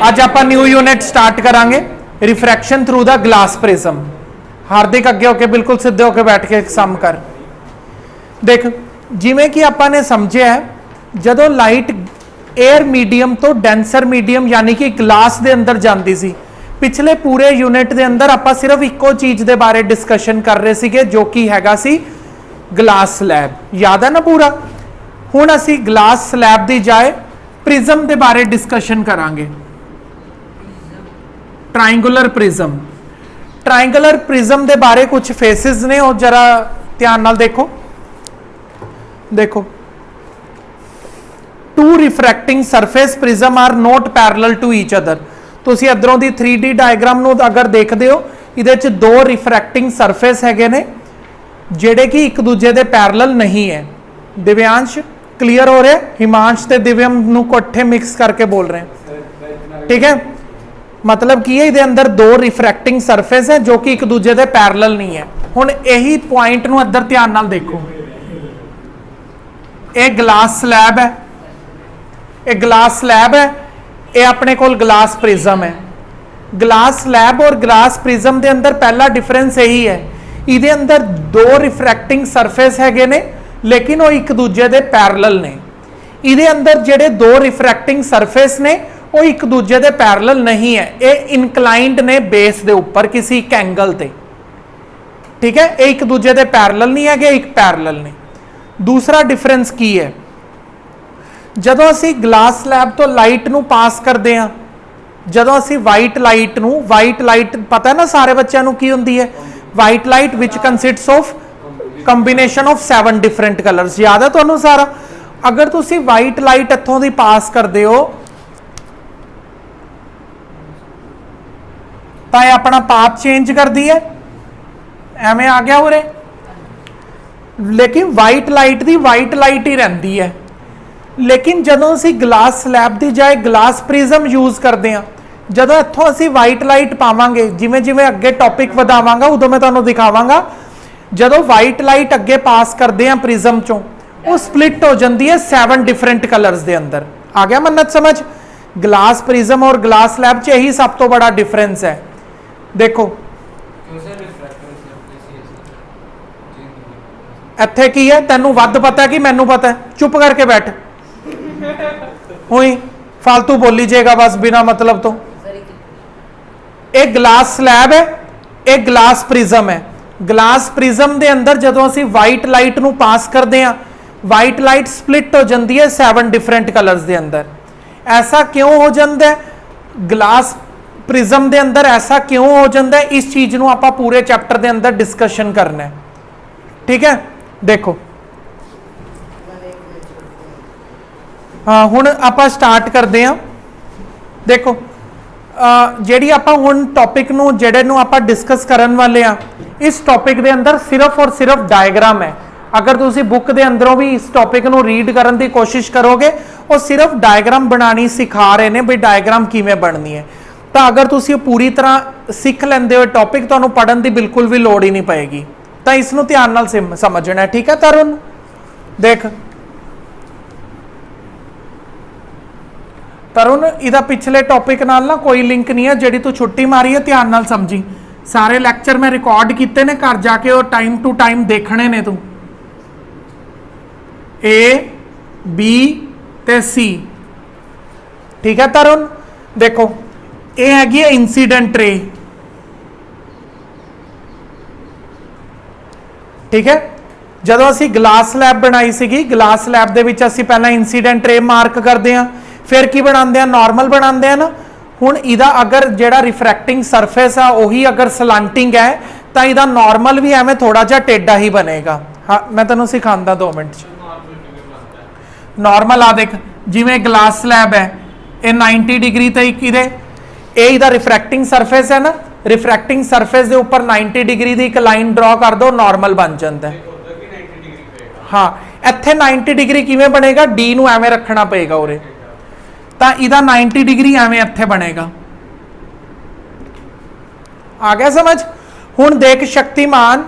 ਅੱਜ ਆਪਾਂ new unit start करांगे refraction through the glass prism. Hardik अगे होके बिल्कुल सीधे होके बैठ के सम कर देख। जिमें कि आपने समझिया है जदों लाइट एयर मीडियम तो डेंसर मीडियम यानी कि ग्लास के अंदर जाती सी, पिछले पूरे यूनिट के अंदर आप सिर्फ इको चीज के बारे डिस्कशन कर रहे थे जो कि हैगा सी ग्लास स्लैब। याद है ना पूरा। हुण असी ग्लास स्लैब की जाए प्रिज्म के बारे डिस्कशन करांगे। ट्रायंगुलर प्रिज्म, ट्रायंगुलर प्रिज्म के बारे कुछ फेसिस ने और जरा ध्यान नाल देखो। देखो two refracting surface prism are not parallel to each other. तुसीं इधरों दी 3D डायग्राम नूं अगर देखते हो इहदे च दो रिफ्रैक्टिंग सरफेस हैगे ने जिहड़े कि एक दूजे दे पैरेलल नहीं है। दिव्यांश क्लीयर हो रहा है? हिमांश ते दिव्यम नूं इकट्ठे मिक्स करके बोल रहे हैं, ठीक है। मतलब की है, इहदे अंदर दो रिफ्रैक्टिंग सरफेस है जो कि एक दूजे दे पैरेलल नहीं है। हुण यही पॉइंट नूं इधर ध्यान नाल देखो। ये ग्लास स्लैब है, ये ग्लास स्लैब है, ये अपने कोल ग्लास प्रिज्म है। ग्लास स्लैब और ग्लास प्रिज्म के अंदर पहला डिफरेंस यही है, इहदे अंदर दो रिफ्रैक्टिंग सरफेस हैगे ने लेकिन वो एक दूजे दे पैरेलल ने। इहदे अंदर जिहड़े दो रिफ्रैक्टिंग सरफेस ने वो एक दूजे दे पैरेलल नहीं है, ये इनकलाइंड ने बेस दे ऊपर किसी एक एंगल ते, ठीक है। एक दूजे दे पैरेलल नहीं है, एक पैरेलल ने। दूसरा डिफरेंस की है, जदों असी ग्लास स्लैब तो लाइट नूं पास करते हैं, जदों असी वाइट लाइट पता है ना सारे बच्चों नूं की हुंदी है? White light which consists of combination of 7 different colours. याद है तुहानूं सारा? अगर तुसी वाइट लाइट इत्थों दी पास करते हो तो ये अपना पाथ चेंज कर दी है, एवें आ गया उरे। लेकिन वाइट लाइट दी वाइट लाइट ही रहिंदी है। लेकिन जदों असी ग्लास स्लैब की जाए ग्लास प्रिज्म यूज करते हैं, जदों इत्थों असी वाइट लाइट पावांगे, जिमें जिमें अगे टॉपिक वधावांगा उदों मैं तुहानूं दिखावांगा, जदों वाइट लाइट अगे पास करते हैं प्रिज्म चों वो स्प्लिट हो जाती है 7 डिफरेंट कलर्स के अंदर। आ गया मन्नत समझ? ग्लास प्रिज्म और ग्लास स्लैब च यही सब तो बड़ा डिफरेंस है। देखो इत्थे की है, तेनू वध पता है कि मैनू पता है? चुप करके बैठ, हुई फालतू बोली जाएगा बस बिना मतलब तो। एक ग्लास स्लैब है, एक ग्लास प्रिज्म है। ग्लास प्रिज्म के अंदर जदों असी वाइट लाइट नूं पास करते हैं, वाइट लाइट स्प्लिट हो जाती है 7 डिफरेंट कलर्स के अंदर। ऐसा क्यों हो जाता है? ग्लास प्रिज्म के अंदर ऐसा क्यों हो जाता है? इस चीज नूं आपां पूरे चैप्टर के अंदर डिस्कशन करना है, ठीक है। देखो हाँ हुण आपां स्टार्ट करते हैं। देखो जिहड़ी आपां हुण टॉपिक नूं जिहड़े नूं आपां डिस्कस करन वाले आ, इस टॉपिक के अंदर सिर्फ और सिर्फ डायग्राम है। अगर तुसी बुक के अंदरों भी इस टॉपिक नूं रीड करन दी कोशिश करोगे वो सिर्फ डायग्राम बनानी सिखा रहे हैं भी डायग्राम किवें बननी है। तो अगर तुसी पूरी तरह सीख लेंदे हो टॉपिक, तुहानूं पढ़न की बिल्कुल भी लोड़ ही नहीं पएगी। तो इसनूं ध्यान नाल समझना है, ठीक है। तरुण देख, तरुण इहदा पिछले टॉपिक नाल ना कोई लिंक नहीं है, जिहड़ी तू छुट्टी मारी है ध्यान नाल समझी। सारे लैक्चर मैं रिकॉर्ड किए ने, घर जाके और टाइम टू टाइम देखने ने तू। ए बी ते सी, ठीक है तरुण। देखो ये हैगी है इंसीडेंट रे, ठीक है। जदों असी ग्लास स्लैब बनाई सीगी, ग्लास स्लैब दे विच असी पहला इंसीडेंट रे मार्क करते हैं, फिर की बनाते हैं? नॉर्मल बनाते हैं ना। हुण इहदा अगर जिहड़ा रिफ्रैक्टिंग सरफेस है वही अगर सलांटिंग है तो इहदा नॉर्मल भी एवें थोड़ा जिहा टेढ़ा ही बनेगा। हाँ मैं तैनूं सिखांदा 2 मिनट च। नॉर्मल आ देख, जिवें ग्लास स्लैब है ये 90 डिग्री ते इहदा रिफ्रैक्टिंग सरफेस है ना, रिफ्रैक्टिंग सरफेस के ऊपर 90 डिग्री की एक लाइन ड्रॉ कर दो, नॉर्मल बन जाता है। हाँ इत्थे 90 डिग्री किवें बनेगा? डी नूं एवें रखना पेगा उरे, तो इहदा 90 डिग्री एवें इत्थे बनेगा। आ गया समझ? हुण देख शक्तिमान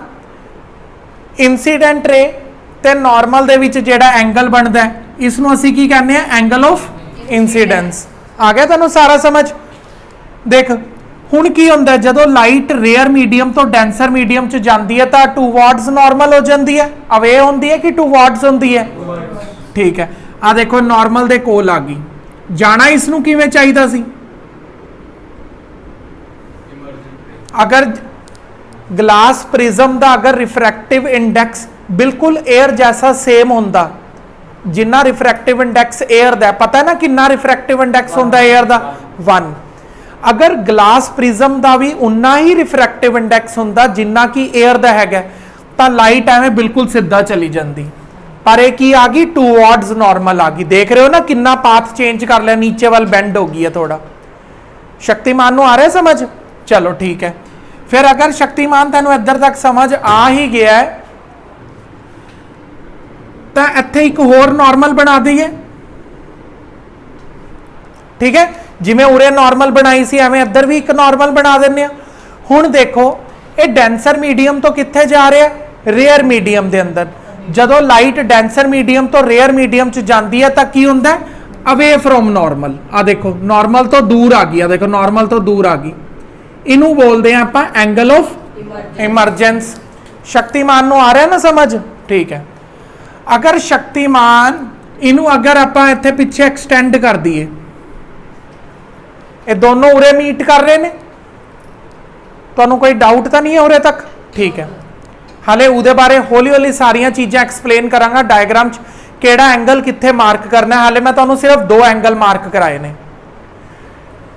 इंसीडेंट रे ते नॉर्मल दे विच जिहड़ा एंगल बनदा है इसनूं असीं की कहने हैं? Angle of incidence. आ गया तेन सारा समझ। देख हुण की हुंदा है, जदों लाइट रेयर मीडियम तो डेंसर मीडियम च जाती है तो टूवर्ड्स नॉर्मल हो जाती है, अवे होंदी है कि टूवर्ड्स होंदी है? ठीक है, आ देखो नॉर्मल दे कोल आ गई, जाना इसनूं किवें चाहीदा सी? अगर ग्लास प्रिज्म का अगर रिफ्रैक्टिव इंडैक्स बिल्कुल एयर जैसा सेम होंदा, जिन्ना रिफ्रैक्टिव इंडैक्स एयर दा, पता है ना कितना रिफ्रैक्टिव इंडैक्स होंदा एयर दा? 1। अगर ग्लास प्रिज्म का भी उन्ना ही रिफ्रैक्टिव इंडैक्स होंदा जिन्ना कि एयर दा हैगा, तां लाइट एवें बिल्कुल सीधा चली जाती, पर एक की आ गई टूवर्ड्स नॉर्मल आ गई। देख रहे हो ना कितना पाथ चेंज कर लिया, नीचे वाल बेंड हो गई है थोड़ा। शक्तिमान नूं आ रहा है समझ? चलो ठीक है, फिर अगर शक्तिमान तेनों इधर तक समझ आ ही गया है तो इत्थे एक होर नॉर्मल बना दईए। ठीक है, जिवें उरे नॉर्मल बनाई सी एवें इधर भी एक नॉर्मल बना देने। हुण देखो ये डेंसर मीडियम तो कित्थे जा रहा है? रेयर मीडियम दे अंदर। जदों लाइट डेंसर मीडियम तो रेयर मीडियम च जाती है तो की हुंदा है? Away from normal. आ देखो नॉर्मल तो दूर आ गई, आ देखो नॉर्मल तो दूर आ गई, इनू बोलते हैं आप एंगल ऑफ इमरजेंस। शक्तिमान नूं आ रहा है ना समझ? ठीक है, अगर शक्तिमान इनू अगर आप इत्थे पिछे एक्सटेंड कर दिए, ये दोनों उरे मीट कर रहे हैं, तो कोई डाउट तो नहीं है उरे तक? ठीक है, हाले उहदे बारे हौली हौली सारिया चीज़ां एक्सप्लेन करांगा, डायग्राम च केड़ा एंगल कित्थे मार्क करना है। हाले मैं तुहानूं सिर्फ 2 एंगल मार्क कराए ने।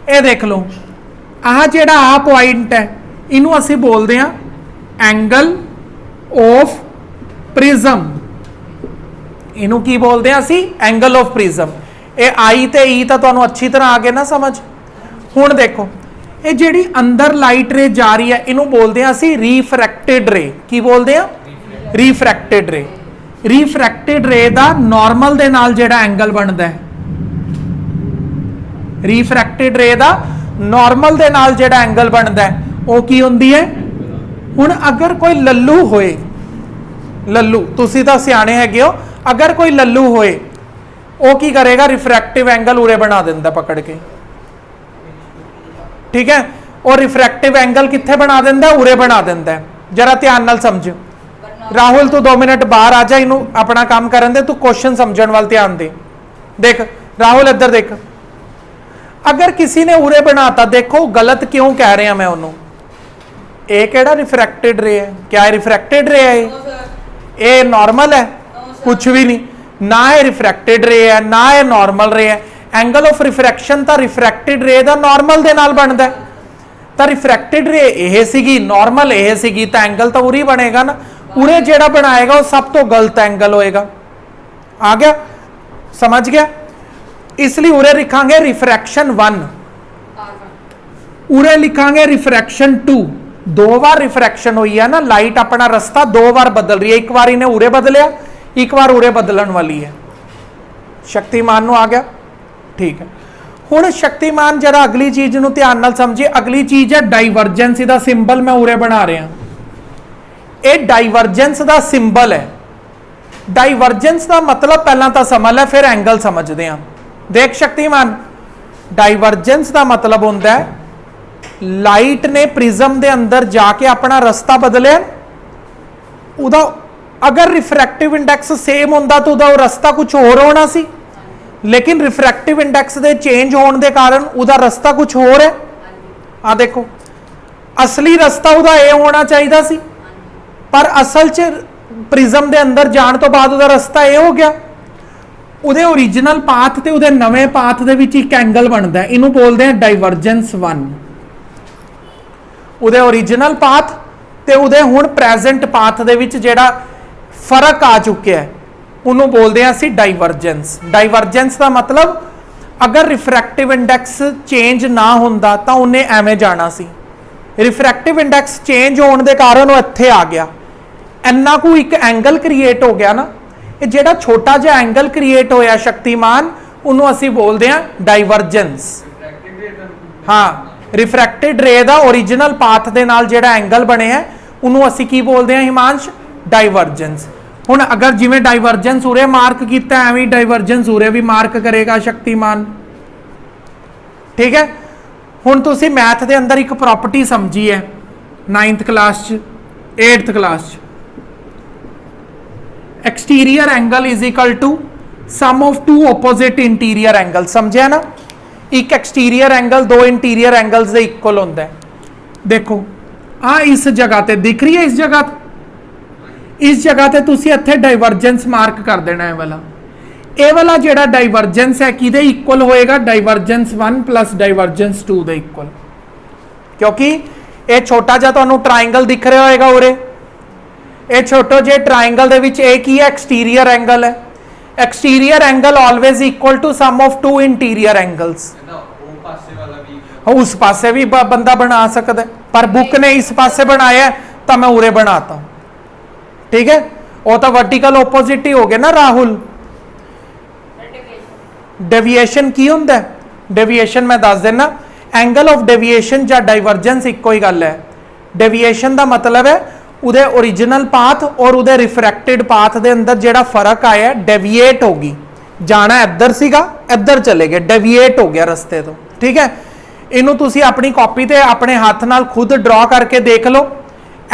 ये देख लो, आह जेड़ा आ पॉइंट है इनू असी बोलते हैं एंगल ऑफ प्रिज्म। इनू की बोलते हैं असी? Angle of prism. ये आई ते ई तो तुहानूं अच्छी तरह आ गए ना समझ। हुण देखो ये जेड़ी अंदर लाइट रे जा रही है इनू बोलते हैं असी रिफ्रैक्टेड रे। की बोलते हैं? रिफ्रैक्टेड रे। रिफ्रैक्टेड रे दा नॉर्मल दे नाल जेड़ा एंगल बनता है, रिफ्रैक्टेड रे दा नॉर्मल दे नाल जेड़ा एंगल बनता है वो की हुंदी है? हुण अगर कोई लल्लू होए, लल्लू तुसी तां सियाणे हैगे हो, अगर कोई लल्लू होए वो की करेगा? रिफ्रैक्टिव एंगल उरे बना देंदा पकड़ के। ठीक है, और रिफ्रैक्टिव एंगल कित्थे बना देंदा? उरे बना देंदा है। जरा ध्यान नाल समझ। राहुल तू 2 मिनट बाहर आ जा, इनू अपना काम करन दे, तू क्वेश्चन समझण वाल ध्यान दे। देख राहुल इधर देख, अगर किसी ने उरे बनाता, देखो गलत क्यों कह रहे हैं मैं उन्होंने, ये केड़ा रिफ्रैक्टेड रे है? क्या है रिफ्रैक्टेड रे है? ये नॉर्मल है? कुछ भी नहीं, ना ये रिफ्रैक्टेड रे है ना ये नॉर्मल रे है। एंगल ऑफ रिफ्रैक्शन तो रिफ्रैक्टेड रे दा नॉर्मल दे नाल बनदा है, तो रिफ्रैक्टेड रे यह सीगी, नॉर्मल यह सीगी, तो एंगल तो उरी बनेगा ना। उरे जेड़ा बनाएगा वो सब तो गलत एंगल होएगा। आ गया समझ गया? इसलिए उरे लिखांगे रिफ्रैक्शन 1, उरे लिखांगे रिफ्रैक्शन 2। 2 बार रिफ्रैक्शन हुई है ना, लाइट अपना रास्ता 2 बार बदल रही है, एक बार इन्हें उरे बदलिया, एक बार उरे बदलन वाली है। शक्तिमान नूं आ गया? ठीक है, हुण शक्तिमान जरा अगली चीज नूं ध्यान नाल समझिए। अगली चीज है डाइवर्जेंस। इहदा सिंबल मैं उरे बना रहा, ये डाइवर्जेंस का सिंबल है। डाइवर्जेंस का मतलब पहला तो समझ है, फिर एंगल समझते हैं। देख शक्तिमान, डाइवर्जेंस का मतलब होता है लाइट ने प्रिज्म के अंदर जाके अपना रास्ता बदलिया, उदा अगर रिफ्रैक्टिव इंडैक्स सेम होंदा तो उदा रास्ता कुछ होर होना सी, लेकिन रिफ्रैक्टिव इंडैक्स के चेंज होने के कारण उदा रास्ता कुछ होर है। आ देखो असली रास्ता उदा ये होना चाहिए सी, पर असल च प्रिज्म के अंदर जाने तो बाद उदा रास्ता ये हो गया। उहदे ओरिजिनल पाथ ते उहदे नवे पाथ दे विच एक एंगल बनता है, इनू बोलते हैं डाइवर्जेंस 1। उहदे ओरिजिनल पाथ ते उहदे हुण प्रेजेंट पाथ दे विच जेड़ा फर्क आ चुका है उन्हों बोलते हैं असी डाइवर्जेंस। डाइवर्जेंस का मतलब अगर रिफ्रैक्टिव इंडैक्स चेंज ना होंदा तो उन्हें एवें जाना सी, रिफ्रैक्टिव इंडैक्स चेंज होने के कारण वो इत्थे आ गया, इन्ना को एक एंगल क्रिएट हो गया ना। ये जेड़ा छोटा जिहा एंगल क्रिएट होया शक्तिमान, उन्हों असी बोलते हैं डाइवर्जेंस। हाँ, रिफ्रैक्टेड रे दा ओरिजिनल पाथ दे नाल जेड़ा एंगल बने है उन्हों असी की बोलते हैं हिमांश? डाइवर्जेंस। हुण अगर जिवें डाइवर्जेंस उरे मार्क किया एवें डाइवर्जेंस उरे भी मार्क करेगा शक्तिमान। ठीक है। हुण तुसी मैथ के अंदर एक प्रॉपर्टी समझी है 9th class 8th class, exterior angle is equal to sum of two opposite interior angle, समझिया ना। एक एक्सटीरियर एंगल दो इंटीरियर एंगल्स के इक्वल होंदा है। देखो आ इस जगह ते दिख रही है, इस जगह ते तुसी इत्थे डाइवर्जेंस मार्क कर देना है वाला। ये वाला जिहड़ा डाइवर्जेंस है किहदे इक्वल होएगा, डाइवर्जेंस 1 प्लस डाइवर्जेंस 2 दे इक्वल, क्योंकि ये छोटा जिहा तुहानूं ट्राइंगल दिख रहा होएगा उरे, ये छोटे जे ट्राइंगल दे विच ये की है, एक्सटीरियर एंगल है। Exterior angle always equal to sum of two interior angles. उस पासे भी बंदा बना सकता है, पर बुक ने इस पासे बनाया तो मैं उरे बनाता, ठीक है। वो तो वर्टिकल ओपोजिट ही हो गया ना राहुल। डेविएशन की होंदा है, डेविएशन मैं दस देना, एंगल ऑफ डेविएशन या डाइवर्जेंस इको ही गल है। डेविएशन का मतलब है उहदे ओरिजिनल पाथ और उहदे रिफ्रैक्टेड पाथ दे अंदर जिहड़ा फर्क आया, डेविएट होगी, जाना इधर सीगा इधर चले गए, डेविएट हो गया रस्ते तो, ठीक है। इनू तुसी अपनी कॉपी ते अपने हाथ नाल खुद ड्रॉ करके देख लो,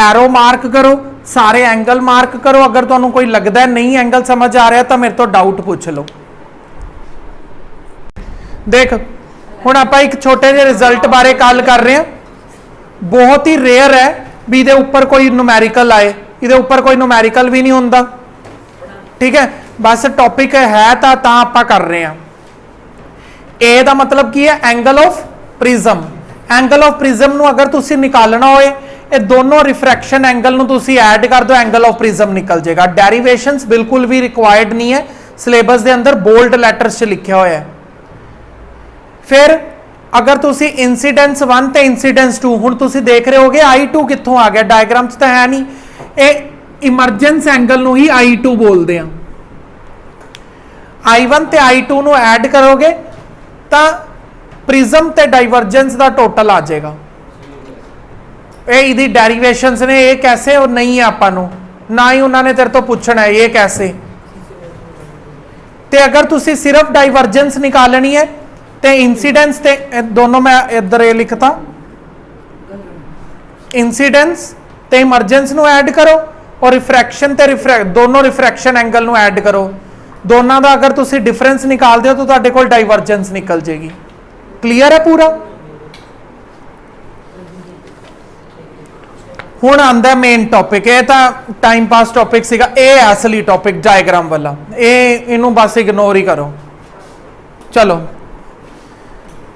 एरो मार्क करो, सारे एंगल मार्क करो। अगर तुहानू कोई लगता है नहीं एंगल समझ आ रहा तो मेरे तो डाउट पूछ लो। देख हुण आपां एक छोटे जे रिजल्ट बारे गल कर रहे हैं, बहुत ही रेयर है भी इहदे उपर कोई न्यूमैरिकल आए, इहदे उपर कोई न्यूमैरिकल भी नहीं हुंदा, ठीक है। बस टॉपिक है तां आपां कर रहे हैं। ए दा मतलब की है, angle of prism. Angle of prism नू अगर तुसी निकालना होए, ये दोनों रिफ्रैक्शन एंगल नू तुसी ऐड कर दो, एंगल ऑफ प्रिज्म निकल जाएगा। डेरिवेशंस बिल्कुल भी रिक्वायर्ड नहीं है, सिलेबस के अंदर बोल्ड लैटर्स च लिखा हुआ है। फिर अगर तुसी इंसीडेंस 1 ते इंसीडेंस 2, हुण तुसी देख रहे होगे I2 कित्थों आ गया, डायग्राम च तो है नहीं, ये इमरजेंस एंगल नू ही I2 बोलते हैं। I1 ते I2 नू ऐड करोगे तो प्रिज्म ते डाइवर्जेंस का टोटल आ जाएगा। ये डेरिवेशंस ने, ये कैसे और नहीं है आपां नू, ना ही उन्होंने तेरे तो पूछना है ये कैसे। ते अगर तुसी सिर्फ डाइवर्जेंस निकालनी है ते इंसीडेंस ते दोनों मैं इधर ये लिखता, इंसीडेंस ते इमरजेंस नू ऐड करो और रिफ्रैक्शन ते दोनों रिफ्रैक्शन एंगल नू ऐड करो। दोनों का अगर तुसी डिफरेंस निकाल दो तो तुहाडे कोल डाइवर्जेंस निकल जाएगी। क्लियर है पूरा। हुण आंदा मेन टॉपिक, ये तो टाइम पास टॉपिक सीगा, ये असली टॉपिक डायग्राम वाला, इनू बस इग्नोर ही करो। चलो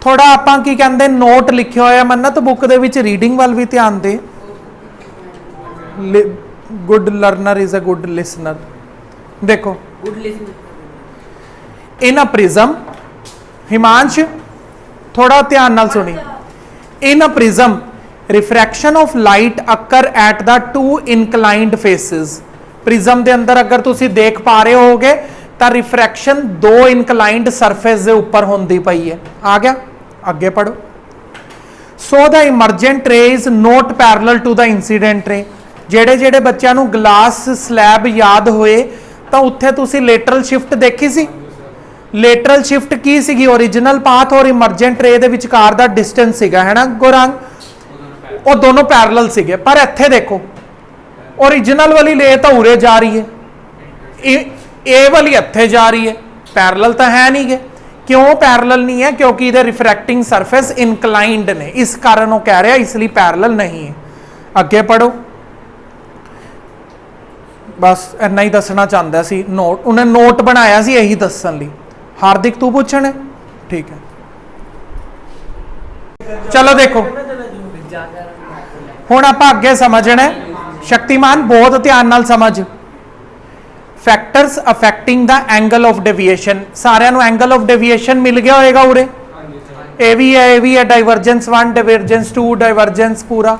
थोड़ा आपां की कहंदे नोट लिखे होया मन्नत बुक दे विच, रीडिंग वाल भी ध्यान दे। Good learner is a good listener. देखो इन अ प्रिज्म, हिमांश थोड़ा ध्यान नाल सुनी, in a prism refraction of light occur at the two inclined faces. Prism के अंदर अगर तुसी देख पा रहे होगे तो रिफ्रैक्शन दो इनक्लाइंड सरफेस के उपर होंदी पई है। आ गया, आगे पढ़ो। So the emergent ray is not parallel to the incident ray. जेड़े जेड़े बच्चों को ग्लास स्लैब याद होए तो उत्थे तुसी लेटरल शिफ्ट देखी सी। लेटरल शिफ्ट की सीगी, ओरिजिनल पाथ और इमरजेंट रे दे विचकार दा डिस्टेंस सीगा, है ना गुरांग, वो दोनों पैरेलल सीगे। पर इत्थे देखो ओरिजिनल वाली ले तो उरे जा रही है, ए वाली इत्थे जा रही है, पैरेलल तो है नहीं गे। क्यों पैरेलल नहीं है? क्योंकि इधर रिफ्रैक्टिंग सरफेस इनक्लाइंड ने, इस कारण वो कह रहा है इसलिए पैरेलल नहीं है। अगे पढ़ो। बस इन्ना ही दसना चाहता सी, नोट उन्हें नोट बनाया सी यही दसन लई। हार्दिक तू पूछना है? ठीक है, चलो देखो हुण आपां अगे समझना है। शक्तिमान बहुत ध्यान नाल समझ। Factors affecting the angle of deviation, सारिਆਂ ਨੂੰ एंगल ऑफ डेविएशन मिल गया होएगा उरे। ए भी है डाइवर्जेंस 1 डाइवर्जेंस 2 डाइवर्जेंस पूरा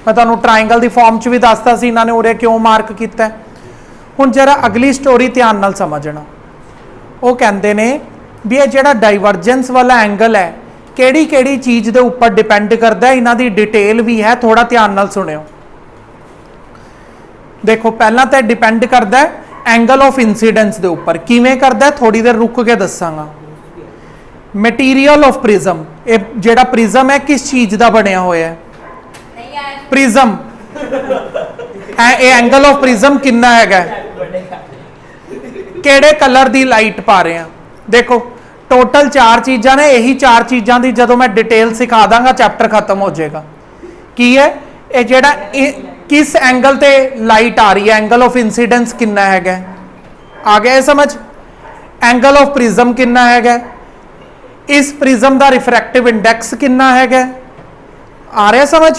मैं तुहानू ट्राइंगल की फॉर्म च भी दसता सी इन्होंने उरे क्यों मार्क किया है। हुण जरा अगली स्टोरी ध्यान नाल समझना। वो कहते ने भी ये जिहड़ा डाइवर्जेंस वाला एंगल है किहड़ी किहड़ी चीज़ के उपर डिपेंड करता है, इन्हां दी डिटेल भी है, थोड़ा ध्यान नाल सुनियो। देखो पहला तो डिपेंड करता है एंगल ऑफ इंसीडेंस के उपर। किवें करता है थोड़ी देर रुक के दसांगा। मटीरियल ऑफ प्रिज्म, ये जेड़ा प्रिज्म है किस चीज का बनया होया है? प्रिज्म। एंगल ऑफ प्रिज्म कितना है? केड़े कलर दी लाइट पा रहे हैं? देखो टोटल 4 चीज़ां ने, यही 4 चीज़ां दी जदों मैं डिटेल सिखा दांगा चैप्टर खत्म हो जाएगा। की है ये जेड़ा किस एंगल ते लाइट आ रही है, एंगल ऑफ इंसीडेंस कितना है? आ गया समझ? एंगल ऑफ प्रिज्म कितना है? इस प्रिज्म का रिफ्रैक्टिव इंडेक्स कितना है? आ रहा समझ?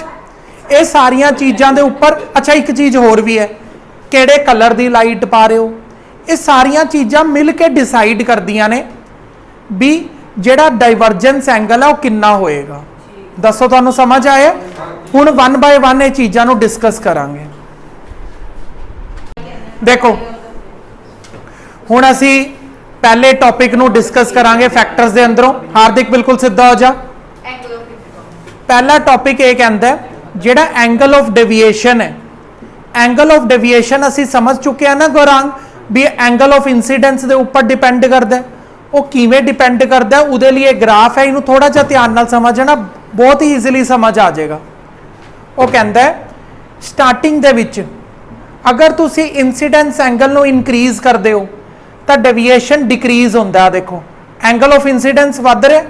ये सारिया चीज़ों के उपर। अच्छा एक चीज़ होर भी है, किहड़े कलर की लाइट पा रहे हो, ये सारिया चीज़ां मिल के डिसाइड करदियां ने भी जिहड़ा डाइवर्जेंस एंगल है वो कितना होएगा। दसो तुहानूं समझ आया? हुण 1 बाय 1 ये चीज़ां नूं डिस्कस करांगे। देखो हुण असी पहले टॉपिक नूं डिस्कस करांगे फैक्टर्स दे अंदरों। हार्दिक बिल्कुल सीधा हो जा। पहला टॉपिक ये कहता है जिहड़ा एंगल ऑफ डेविएशन है, एंगल ऑफ डेविएशन असी समझ चुके हैं ना गौरांग भी एंगल ऑफ इंसीडेंस के उपर डिपेंड करता है। वो किवें डिपेंड करता है, उहदे लिए ग्राफ है, इनू थोड़ा जिहा ध्यान नाल समझना, बहुत ही ईजिली समझ आ जाएगा। वो कहता है स्टार्टिंग दे विच अगर तुसी इंसीडेंस एंगल नू इनक्रीज करते हो तो डेविएशन डिक्रीज होंदा। देखो एंगल ऑफ इंसीडेंस वध रहा,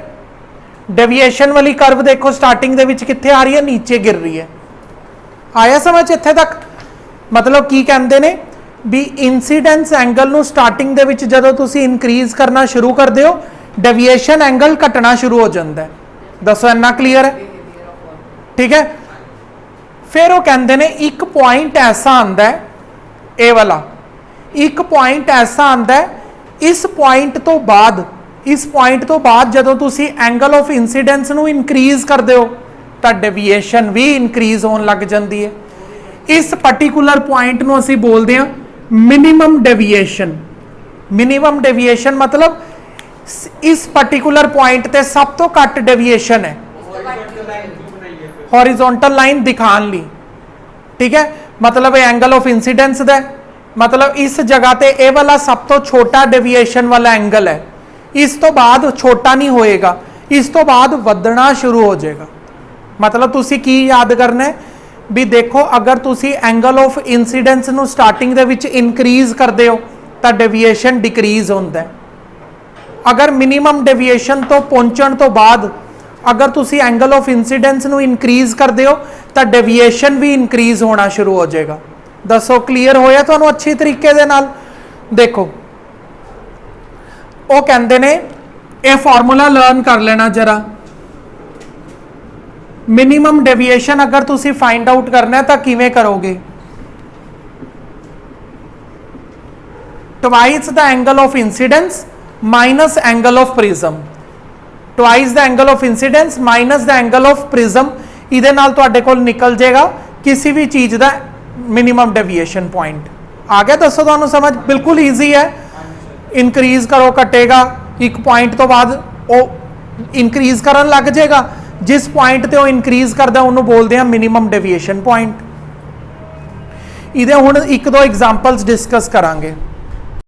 डेविएशन वाली कर्व देखो स्टार्टिंग दे विच कित्थे आ रही है, नीचे गिर रही है। आया समझ इत्थे तक? मतलब की कहते ने भी इंसीडेंस एंगल नू स्टार्टिंग दे विच जदों तुसी इनक्रीज करना शुरू करते हो डेविएशन एंगल घटना शुरू हो जाता है। दसो इन्ना क्लीयर है? ठीक है। फिर वो कहते ने एक पॉइंट ऐसा आंदा है, ए वाला एक पॉइंट ऐसा आंदा है, इस पॉइंट तो बाद जदों तुसी एंगल ऑफ इंसीडेंस नू इनक्रीज करते हो तो डेविएशन भी इनक्रीज होने लग जाती है। इस पर्टिकुलर पॉइंट नू असी बोलते हैं मिनिमम डेविएशन। मिनिमम डेविएशन मतलब इस पर्टिकुलर पॉइंट ते सब तो घट डेविएशन है हॉरिजॉन्टल लाइन दिखाने ली। ठीक है, मतलब एंगल ऑफ इंसीडेंस दा, मतलब इस जगह ते ए वाला सब तो छोटा डेविएशन वाला एंगल है, इस तो बाद छोटा नहीं होएगा, इस तो बाद वधना शुरू हो जाएगा। मतलब तुसी की याद करना है भी देखो अगर तुसी एंगल ऑफ इंसीडेंस नू स्टार्टिंग दे विच इनक्रीज करते हो तो डेविएशन डिक्रीज होता है। अगर मिनिमम डेविएशन तो पहुंचण तो बाद अगर तुसी एंगल ऑफ इंसीडेंस नू इनक्रीज करते हो तो डेविएशन भी इनक्रीज होना शुरू हो जाएगा। दसो क्लीयर होया तुहानू अच्छी तरीके दे नाल? देखो वो कहते ने ये फॉर्मूला लर्न कर लेना जरा। मिनिमम डेविएशन अगर तुसी फाइंड आउट करना है तो किवें करोगे? Twice the angle of incidence minus angle of prism. Twice the angle of incidence minus the angle of prism, इहदे नाल तुहाडे कोल निकल जाएगा किसी भी चीज़ का मिनिमम डेविएशन पॉइंट। आ गया? दसो तुहानू समझ? बिल्कुल ईजी है। इनक्रीज करो घटेगा, एक पॉइंट तो बाद वो इनक्रीज करन लग जाएगा, जिस पॉइंट ते वो इनक्रीज करदा उन्होंने बोलते हैं मिनिमम डेविएशन पॉइंट। इहदे हुण 1-2 एग्जांपल्स डिस्कस करांगे।